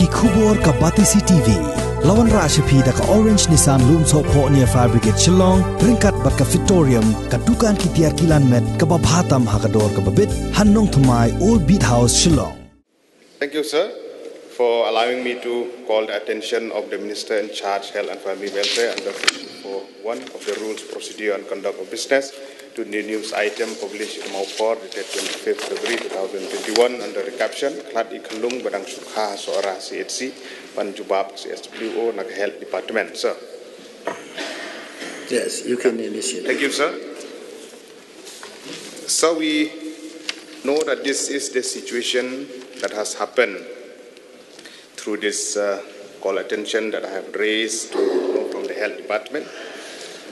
Kubor ka Batisi TV. Lawan Rashapi da ka Orange Nissan Lumso po near Fabricate Shillong, ringkat bat ka Victorium, ka Dukan Kitiar Kilan Met, ka Babhatam Hakador ka Babit, Hanong Tumay Old Beat House Shillong. Thank you, sir, for allowing me to call the attention of the Minister in charge Health and Family Welfare under Section 4.1 of the Rules, Procedure and Conduct of Business to the news item published in Maupor dated 25th February 2021 under the caption Klat Ikalung Badang Sukha Seorang CHC Panjubab CSWO Naga Health Department. Sir. Yes, you can initiate. Thank you, sir. So we know that this is the situation that has happened through this call attention that I have raised from the Health Department.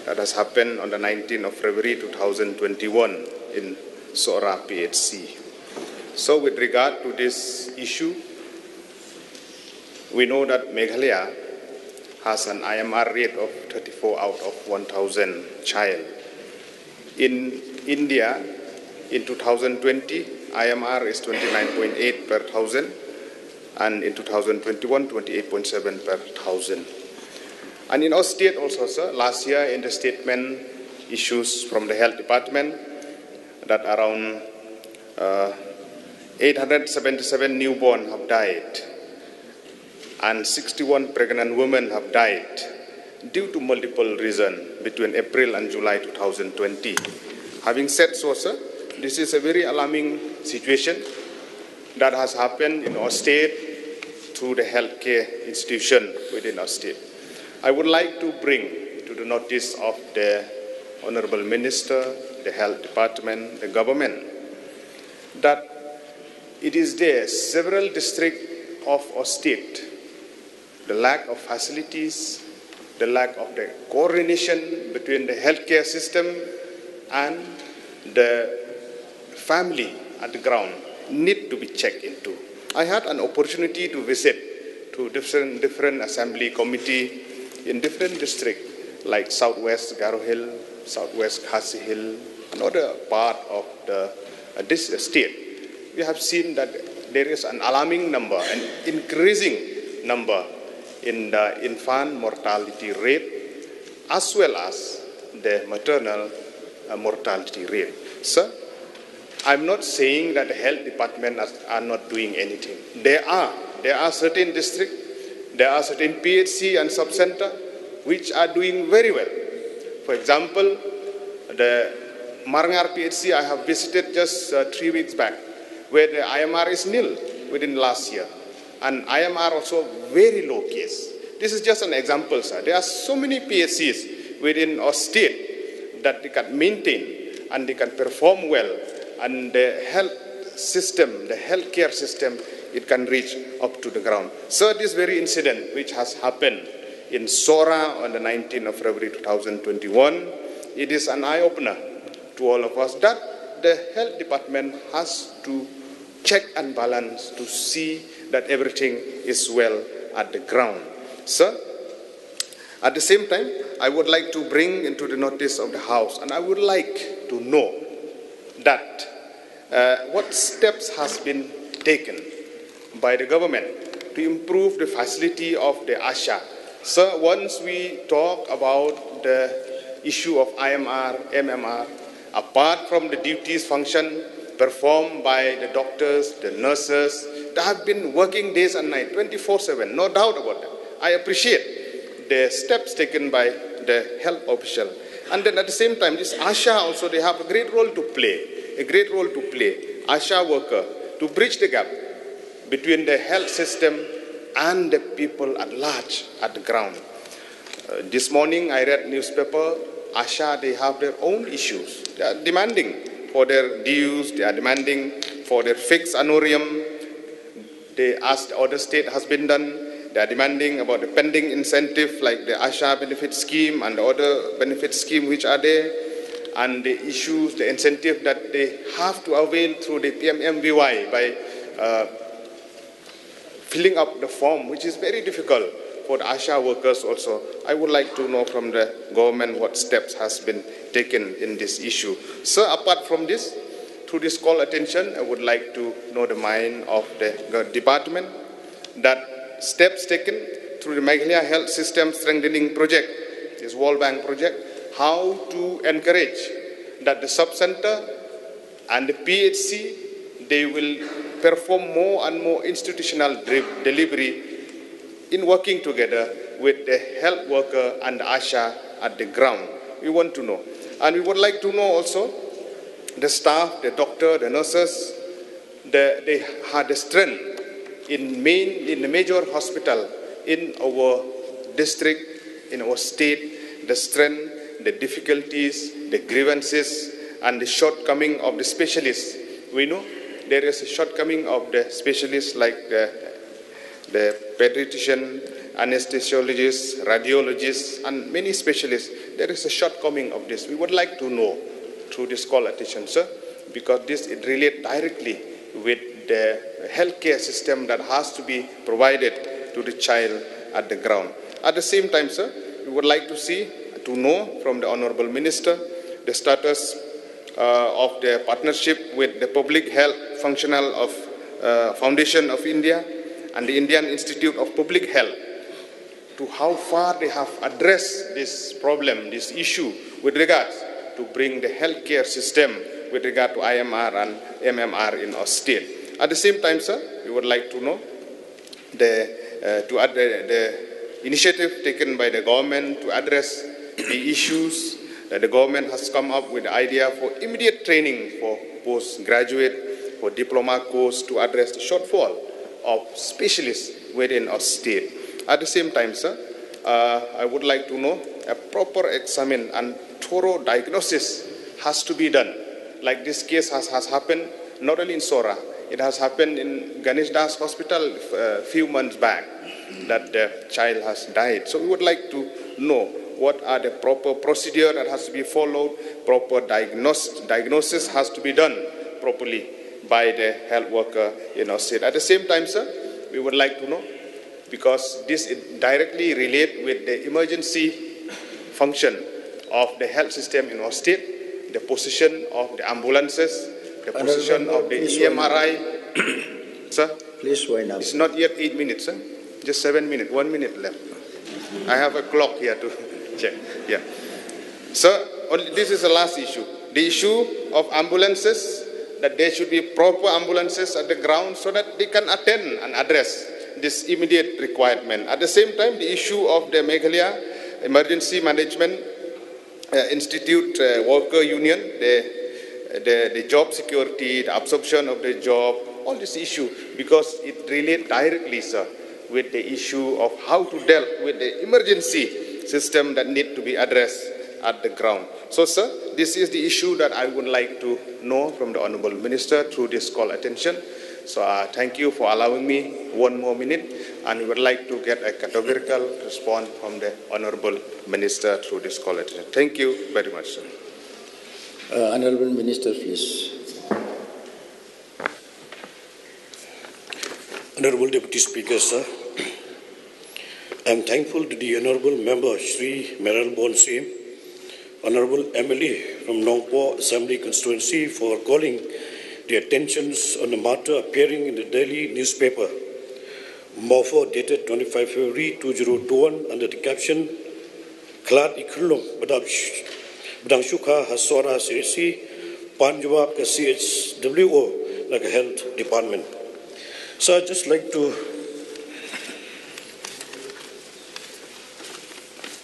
That has happened on the 19th of February 2021 in Sora PHC. So with regard to this issue, we know that Meghalaya has an IMR rate of 34 out of 1,000 child. In India, in 2020, IMR is 29.8 per thousand, and in 2021, 28.7 per thousand. And in our state also, sir, last year in the statement issues from the Health Department that around 877 newborn have died and 61 pregnant women have died due to multiple reasons between April and July 2020. Having said so, sir, this is a very alarming situation that has happened in our state through the healthcare institution within our state. I would like to bring to the notice of the Honorable Minister, the Health Department, the government, that it is there, several districts of our state, the lack of facilities, the lack of the coordination between the healthcare system and the family at the ground need to be checked into. I had an opportunity to visit to different assembly committee in different districts like Southwest Garo Hill, Southwest Khasi Hill, another part of this state. We have seen that there is an alarming number, an increasing number in the infant mortality rate as well as the maternal mortality rate. Sir, I'm not saying that the health department are not doing anything. There are certain districts, there are certain PHC and sub-center which are doing very well. For example, the Marangar PHC I have visited just 3 weeks back, where the IMR is nil within last year. And IMR also very low case. This is just an example, sir. There are so many PHCs within our state that they can maintain and they can perform well. And the health system, the healthcare system, it can reach up to the ground. So this very incident which has happened in Sora on the 19th of February 2021, it is an eye-opener to all of us that the health department has to check and balance to see that everything is well at the ground. Sir, at the same time, I would like to bring into the notice of the House, and I would like to know that what steps has been taken by the government to improve the facility of the ASHA. So once we talk about the issue of IMR, MMR, apart from the duties function performed by the doctors, the nurses, they have been working days and nights, 24/7, no doubt about that. I appreciate the steps taken by the health official. And then at the same time, this ASHA also, they have a great role to play. ASHA worker, to bridge the gap between the health system and the people at large at the ground. This morning I read newspaper, ASHA, they have their own issues. They are demanding for their dues, they are demanding for their fixed honorarium. They asked the other state has been done. They are demanding about the pending incentive like the ASHA benefit scheme and the other benefit scheme which are there, and the issues, the incentive that they have to avail through the PMMVY by filling up the form, which is very difficult for the ASHA workers also. I would like to know from the government what steps has been taken in this issue. So apart from this, through this call attention, I would like to know the mind of the department that steps taken through the Meghalaya Health System Strengthening Project, this World Bank project, how to encourage that the sub-center and the PHC, they will perform more and more institutional delivery in working together with the health worker and the ASHA at the ground. We want to know. And we would like to know also the staff, the doctor, the nurses, they had the strength in the major hospital in our district, in our state, the strength, the difficulties, the grievances, and the shortcoming of the specialists. We know there is a shortcoming of the specialists like the pediatrician, anesthesiologists, radiologists, and many specialists. There is a shortcoming of this. We would like to know through this call attention, sir, because this it relates directly with the healthcare system that has to be provided to the child at the ground. At the same time, sir, we would like to know from the Honorable Minister the status of the partnership with the Public Health Foundation of India and the Indian Institute of Public Health, to how far they have addressed this problem, this issue, with regards to bring the healthcare system with regard to IMR and MMR in our state. At the same time, sir, we would like to know the initiative taken by the government to address the issues that the government has come up with the idea for immediate training for postgraduate, for diploma course to address the shortfall of specialists within our state. At the same time, sir, I would like to know a proper examine and thorough diagnosis has to be done. Like this case has happened not only in Sora, it has happened in Ganesh Das Hospital a few months back that the child has died. So we would like to know what are the proper procedure that has to be followed, proper diagnosis has to be done properly by the health worker in our state. At the same time, sir, we would like to know, because this directly relates with the emergency function of the health system in our state, the position of the ambulances, the position of the EMRI. Sir? Please wind up. It's not yet 8 minutes, sir. Just 7 minutes, 1 minute left. I have a clock here to check. Yeah. Sir, this is the last issue. The issue of ambulances, that there should be proper ambulances at the ground so that they can attend and address this immediate requirement. At the same time, the issue of the Meghalaya Emergency Management Institute Worker Union, the job security, the absorption of the job, all this issue, because it relates directly, sir, with the issue of how to deal with the emergency system that need to be addressed at the ground. So, sir, this is the issue that I would like to know from the Honorable Minister through this call attention. So thank you for allowing me 1 more minute, and we would like to get a categorical response from the Honorable Minister through this call attention. Thank you very much, sir. Honorable Minister, please. Honorable Deputy Speaker, sir, I am thankful to the Honorable Member Shri Meral Bonsim, Honorable MLA from Nongpo Assembly Constituency for calling the attentions on the matter appearing in the daily newspaper, Mofo, dated 25 February 2021, under the caption, Klat Ikulung Badang Shuka Hasora Sirisi, Panjawab ka CHWO, like a health department. So I'd just like to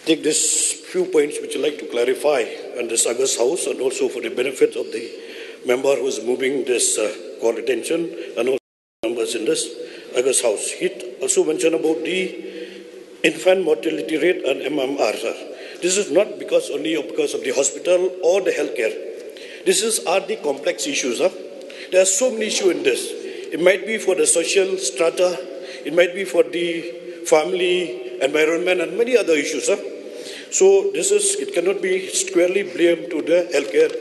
take this few points which I'd like to clarify on this August House, and also for the benefit of the member who is moving this call attention and also members in this August House. He also mentioned about the infant mortality rate and MMR. This is not because only because of the hospital or the healthcare. This are the complex issues. There are so many issues in this. It might be for the social strata, it might be for the family, environment, and many other issues. So it cannot be squarely blamed to the healthcare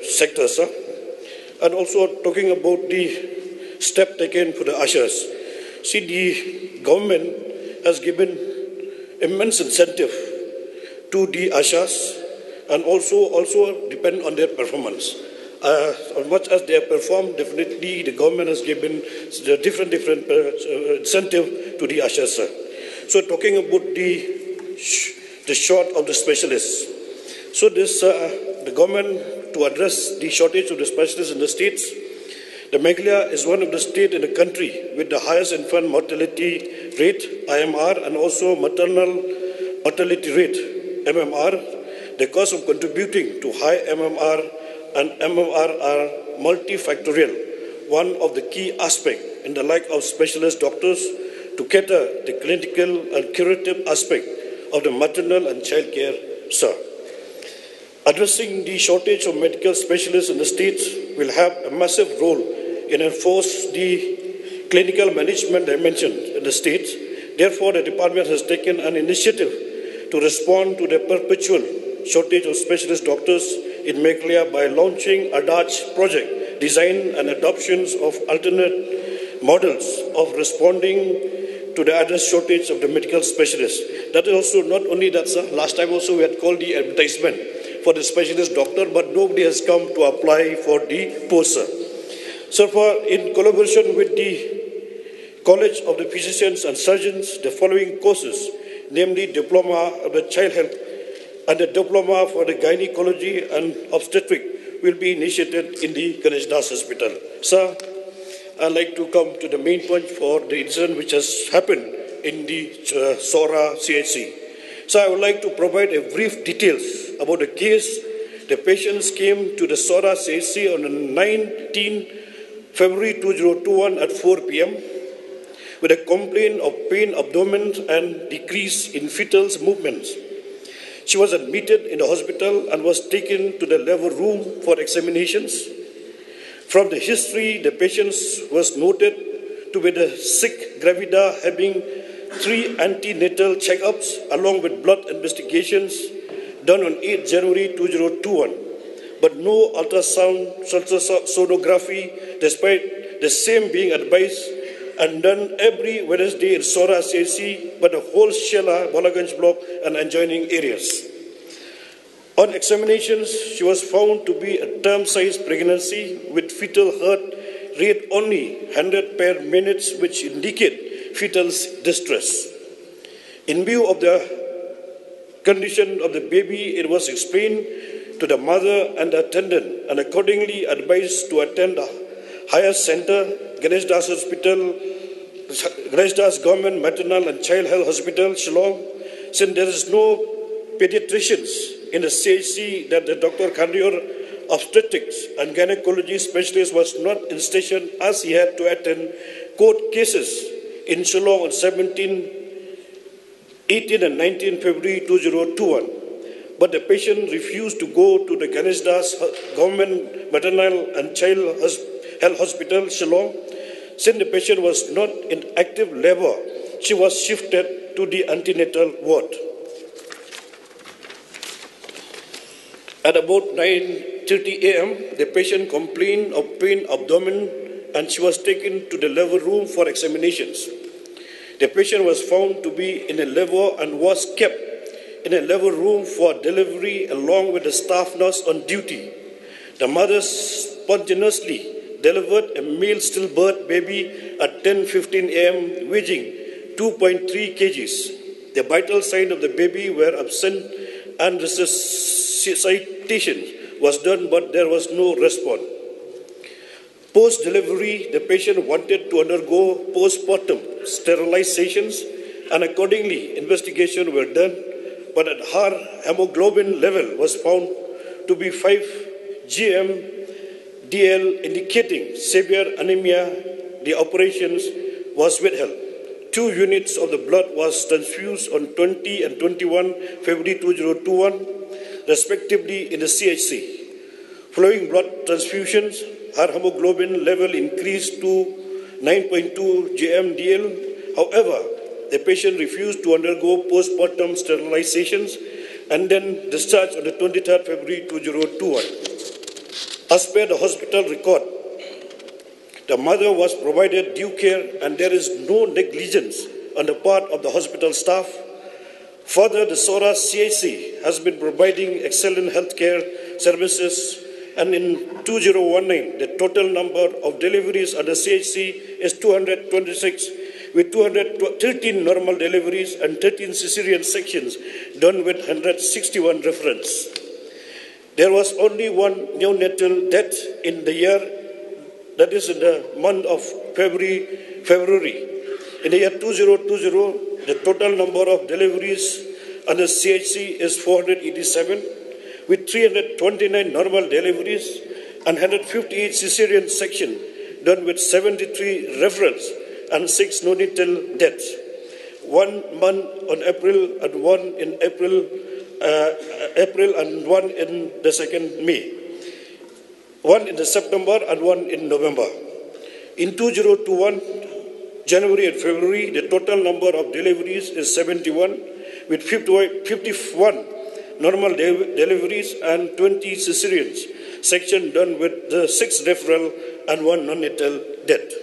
sector. And also talking about the step taken for the ushers. See, the government has given immense incentive to the ushers and also depend on their performance. Much as they have performed, definitely the government has given different incentive to the ushers. So talking about the short of the specialists. So this the government, to address the shortage of the specialists in the states, the Meghalaya is one of the states in the country with the highest infant mortality rate, IMR, and also maternal mortality rate, MMR. The cause of contributing to high MMR and MMR are multifactorial. One of the key aspects in the lack of specialist doctors to cater the clinical and curative aspect of the maternal and child care, sir. Addressing the shortage of medical specialists in the states will have a massive role in enforcing the clinical management dimension in the states. Therefore, the department has taken an initiative to respond to the perpetual shortage of specialist doctors in Meghalaya by launching a ADARCH project, design and adoptions of alternate models of responding to the address shortage of the medical specialists. That is also not only that, sir. Last time also we had called the advertisement for the specialist doctor, but nobody has come to apply for the post, sir. So far, in collaboration with the College of the Physicians and Surgeons, the following courses, namely Diploma of the Child Health and the Diploma for the Gynecology and Obstetric, will be initiated in the Ganesh Das Hospital. Sir, I'd like to come to the main point for the incident which has happened in the Sora CHC. So I would like to provide a brief details about the case. The patients came to the Sora CHC on the 19th February 2021 at 4 p.m. with a complaint of pain, abdomen and decrease in fetal movements. She was admitted in the hospital and was taken to the level room for examinations. From the history, the patient was noted to be the sick gravida, having 3 antenatal checkups along with blood investigations done on 8 January 2021, but no ultrasound sonography, despite the same being advised and done every Wednesday in Sora CHC, but the whole Shela, Balaganj block and adjoining areas. On examinations, she was found to be a term-sized pregnancy with fetal heart rate only 100 per minute, which indicate fetal distress. In view of the condition of the baby, it was explained to the mother and the attendant and accordingly advised to attend a higher center, Ganesh Das Hospital, Ganesh Das Government Maternal and Child Health Hospital, Shillong. Since there is no pediatricians in the CHC, that the Dr. Khandior, obstetrics and gynecology specialist, was not in station as he had to attend court cases in Shillong on 17, 18 and 19 February 2021. But the patient refused to go to the Ganesh Das Government Maternal and Child Health Hospital, Shillong. Since the patient was not in active labor, she was shifted to the antenatal ward. At about 9:30 a.m., the patient complained of pain abdomen and she was taken to the labor room for examinations. The patient was found to be in a labor and was kept in a labor room for delivery along with the staff nurse on duty. The mother spontaneously delivered a male stillbirth baby at 10:15 a.m. weighing 2.3 kgs. The vital signs of the baby were absent and resuscitation was done, but there was no response. Post-delivery, the patient wanted to undergo postpartum sterilizations and accordingly investigations were done, but her hemoglobin level was found to be 5 GM/DL, indicating severe anemia. The operations was withheld. 2 units of the blood was transfused on 20 and 21 February 2021, respectively in the CHC. Following blood transfusions, her hemoglobin level increased to 9.2 GM/DL. However, the patient refused to undergo postpartum sterilizations and then discharged on the 23rd February 2021. As per the hospital record, the mother was provided due care and there is no negligence on the part of the hospital staff. Further, the Sora CHC has been providing excellent healthcare services And in 2019, the total number of deliveries under CHC is 226, with 213 normal deliveries and 13 cesarean sections done with 161 referents. There was only one neonatal death in the year, that is in the month of February. In the year 2020, the total number of deliveries under CHC is 487, with 329 normal deliveries and 158 cesarean sections done with 73 referrals and 6 neonatal deaths. 1 month on April and 1 in April and 1 in the 2nd May. 1 in the September and 1 in November. In 2021, January and February, the total number of deliveries is 71, with 51 normal deliveries and 20 cesareans section done with the 6 referral and 1 neonatal death.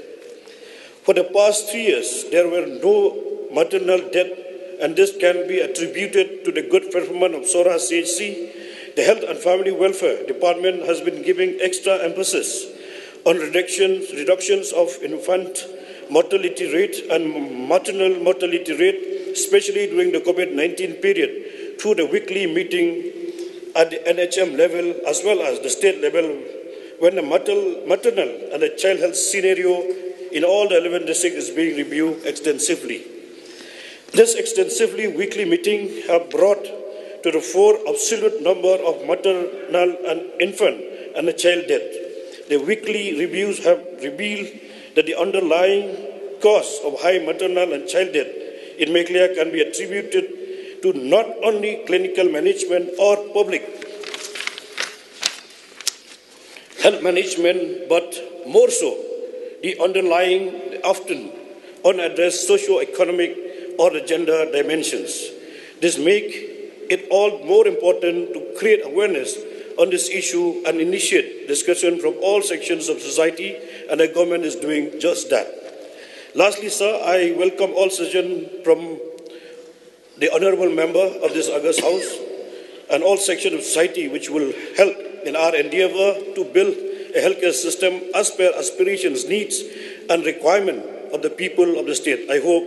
For the past 3 years, there were no maternal death, and this can be attributed to the good performance of SORA CHC. The Health and Family Welfare Department has been giving extra emphasis on reductions of infant mortality rate and maternal mortality rate, especially during the COVID-19 period, through the weekly meeting at the NHM level as well as the state level, when the maternal and the child health scenario in all the 11 districts is being reviewed extensively. This extensively weekly meeting have brought to the fore absolute number of maternal and infant and the child death. The weekly reviews have revealed that the underlying cause of high maternal and child death in Meghalaya can be attributed to not only clinical management or public health management, but more so the underlying, often unaddressed socio-economic or the gender dimensions. This makes it all more important to create awareness on this issue and initiate discussion from all sections of society, and the government is doing just that. Lastly, sir, I welcome all suggestions from the honourable member of this August House and all sections of society which will help in our endeavour to build a healthcare system as per aspirations, needs and requirements of the people of the state. I hope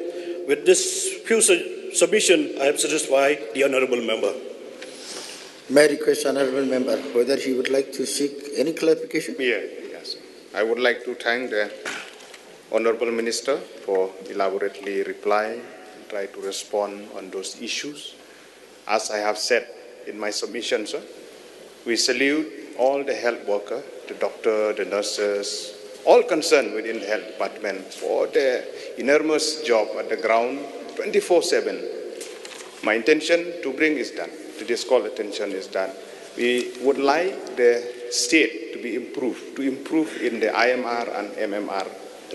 with this few submission I have satisfied the honourable member. May I request honourable member whether he would like to seek any clarification? Yes. I would like to thank the honourable minister for elaborately replying and try to respond on those issues. As I have said in my submission, sir, we salute all the health workers, the doctor, the nurses, all concerned within the health department for their enormous job at the ground 24/7. My intention to bring is done. To this call attention is that we would like the state to be improved, to improve in the IMR and MMR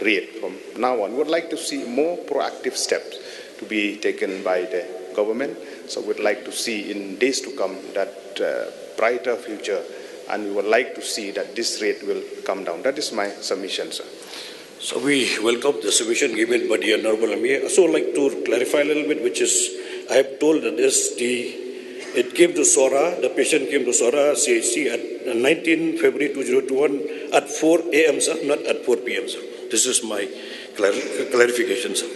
rate from now on. We would like to see more proactive steps to be taken by the government. So we would like to see in days to come that brighter future, and we would like to see that this rate will come down. That is my submission, sir. So we welcome the submission given by the honourable Amir. I also like to clarify a little bit, which is, I have told that it came to SORA, the patient came to SORA CHC at 19 February 2021 at 4 a.m., sir, not at 4 p.m., sir. This is my clarification, sir.